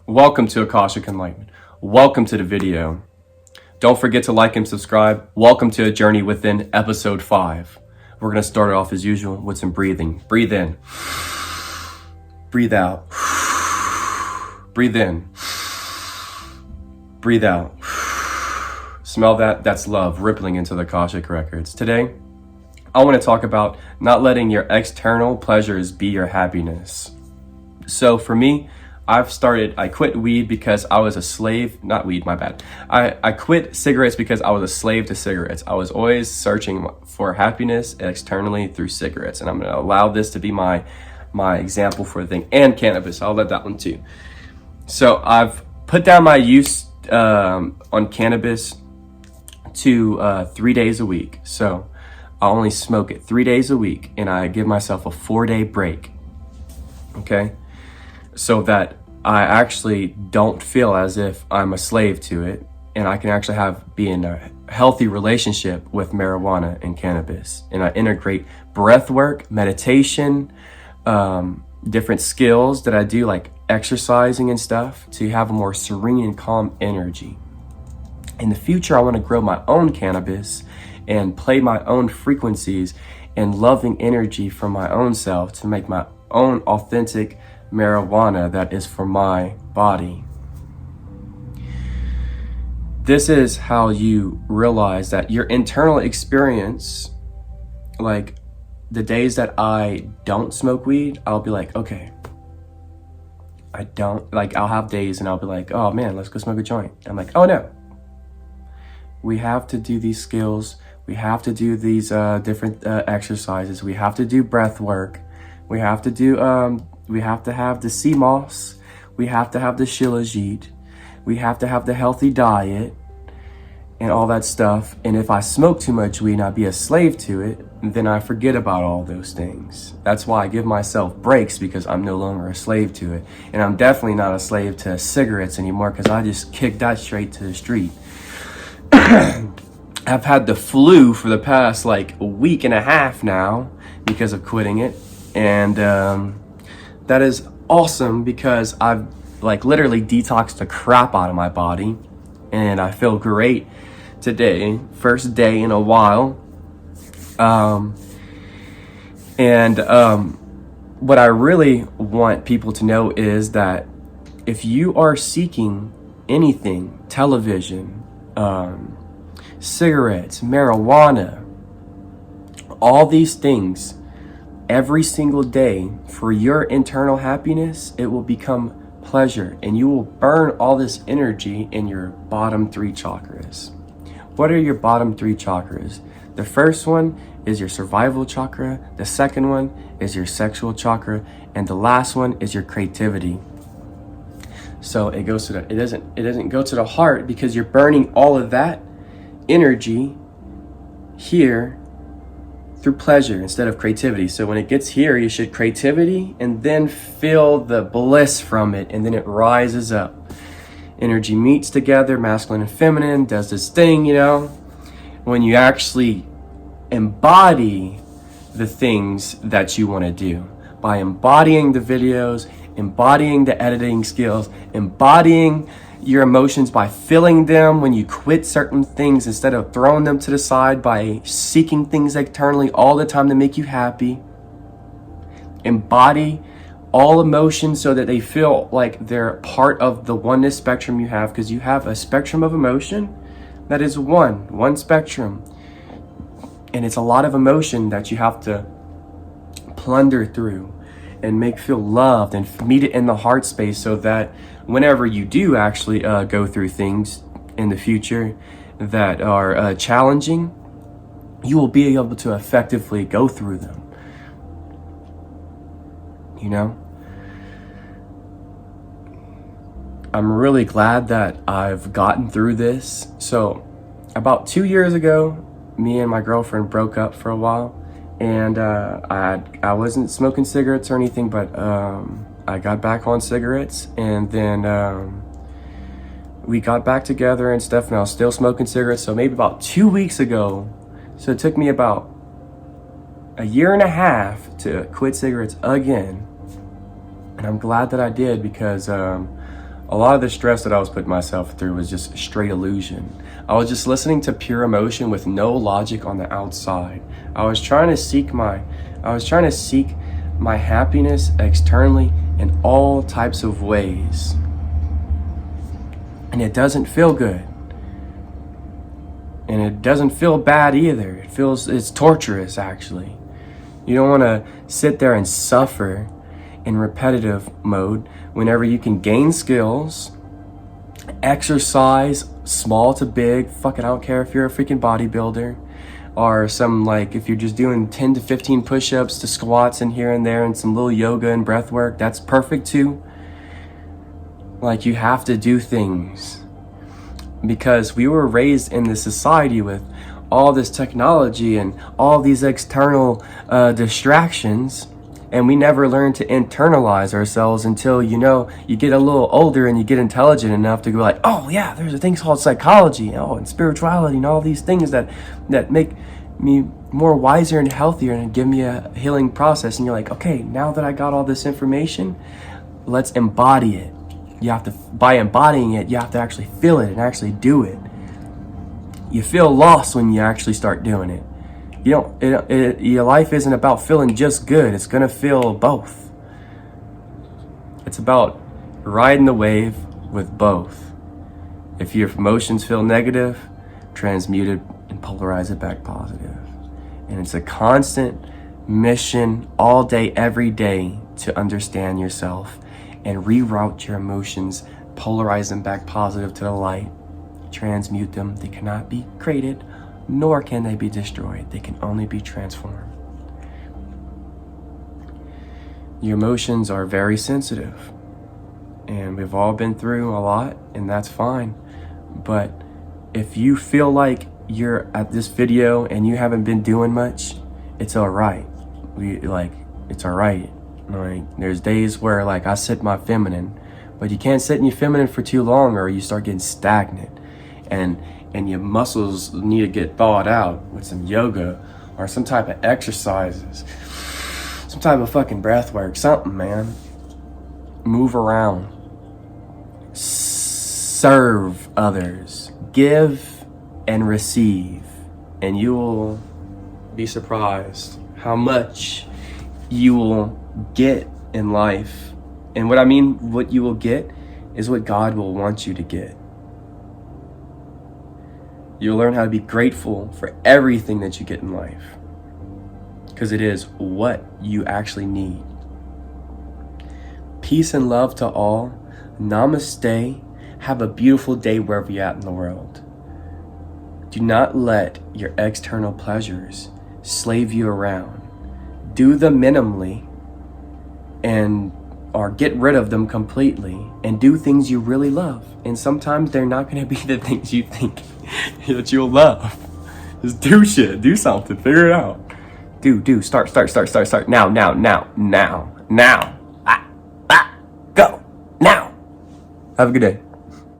Welcome to Akashic Enlightenment. Welcome to the video. Don't forget to like and subscribe. Welcome to A Journey Within, episode 5. We're going to start it off as usual with some breathing. Breathe in. Breathe out. Breathe in. Breathe out. Smell that? That's love rippling into the Akashic records. Today, I want to talk about not letting your external pleasures be your happiness. So for me, I quit weed because I was a slave, not weed, my bad. I quit cigarettes because I was a slave to cigarettes. I was always searching for happiness externally through cigarettes. And I'm going to allow this to be my example for the thing. And cannabis, I'll let that one too. So I've put down my use on cannabis to 3 days a week. So I only smoke it 3 days a week and I give myself a 4-day break. Okay? So that I actually don't feel as if I'm a slave to it, and I can actually be in a healthy relationship with marijuana and cannabis. And I integrate breath work, meditation, different skills that I do like exercising and stuff to have a more serene and calm energy. In the future, I want to grow my own cannabis and play my own frequencies and loving energy from my own self to make my own authentic marijuana that is for my body. This is how you realize that your internal experience, like the days that I don't smoke weed, I'll be like, okay, I'll have days and I'll be like, oh man, let's go smoke a joint. I'm like, oh no, we have to do these skills. We have to do these different exercises. We have to do breath work. We have to do we have to have the sea moss. We have to have the shilajit. We have to have the healthy diet and all that stuff. And if I smoke too much weed and I be a slave to it, then I forget about all those things. That's why I give myself breaks, because I'm no longer a slave to it. And I'm definitely not a slave to cigarettes anymore, because I just kicked that straight to the street. I've had the flu for the past like a week and a half now because of quitting it. And that is awesome because I've like literally detoxed the crap out of my body and I feel great today. First day in a while. What I really want people to know is that if you are seeking anything, television, cigarettes, marijuana, all these things, every single day for your internal happiness, it will become pleasure and you will burn all this energy in your bottom 3 chakras. What are your bottom 3 chakras? The first one is your survival chakra. The second one is your sexual chakra. And the last one is your creativity. So it goes to it doesn't go to the heart because you're burning all of that energy here through pleasure instead of creativity. So when it gets here, you should creativity and then feel the bliss from it, and then it rises up. Energy meets together, masculine and feminine, does this thing, when you actually embody the things that you want to do. By embodying the videos, embodying the editing skills, embodying your emotions by feeling them when you quit certain things instead of throwing them to the side, by seeking things externally all the time to make you happy. Embody all emotions so that they feel like they're part of the oneness spectrum you have, because you have a spectrum of emotion that is one spectrum. And it's a lot of emotion that you have to plunder through and make feel loved and meet it in the heart space, so that whenever you do actually go through things in the future that are challenging, you will be able to effectively go through them. I'm really glad that I've gotten through this. So about 2 years ago, me and my girlfriend broke up for a while. And I wasn't smoking cigarettes or anything, but I got back on cigarettes, and then we got back together and stuff, and I was still smoking cigarettes. So maybe about 2 weeks ago, so it took me about a year and a half to quit cigarettes again. And I'm glad that I did, because A lot of the stress that I was putting myself through was just straight illusion. I was just listening to pure emotion with no logic on the outside. I was trying to seek my happiness externally in all types of ways. And it doesn't feel good. And it doesn't feel bad either. It's torturous, actually. You don't want to sit there and suffer in repetitive mode whenever you can gain skills, exercise, small to big. Fuck it, I don't care if you're a freaking bodybuilder or if you're just doing 10 to 15 push-ups to squats and here and there and some little yoga and breath work. That's perfect too. Like, you have to do things because we were raised in this society with all this technology and all these external distractions, and we never learn to internalize ourselves until you get a little older and you get intelligent enough to go like, oh yeah, there's a thing called psychology, and spirituality and all these things that make me more wiser and healthier and give me a healing process. And you're like, okay, now that I got all this information, let's embody it. By embodying it, you have to actually feel it and actually do it. You feel lost when you actually start doing it. Your life isn't about feeling just good. It's gonna feel both. It's about riding the wave with both. If your emotions feel negative, transmute it and polarize it back positive. And it's a constant mission all day, every day to understand yourself and reroute your emotions, polarize them back positive to the light, transmute them. They cannot be created, nor can they be destroyed. They can only be transformed. Your emotions are very sensitive, and we've all been through a lot, and that's fine. But if you feel like you're at this video and you haven't been doing much, it's all right. It's all right. Like, there's days where I sit my feminine, but you can't sit in your feminine for too long or you start getting stagnant, and your muscles need to get thawed out with some yoga or some type of exercises, some type of fucking breath work, something, man. Move around, serve others, give and receive, and you will be surprised how much you will get in life. And what I mean, what you will get is what God will want you to get. You'll learn how to be grateful for everything that you get in life, because it is what you actually need. Peace and love to all. Namaste. Have a beautiful day wherever you're at in the world. Do not let your external pleasures slave you around. Do them minimally or get rid of them completely, and do things you really love. And sometimes they're not going to be the things you think that you'll love. Just do shit. Do something. Figure it out. Start. Now. Go. Now. Have a good day.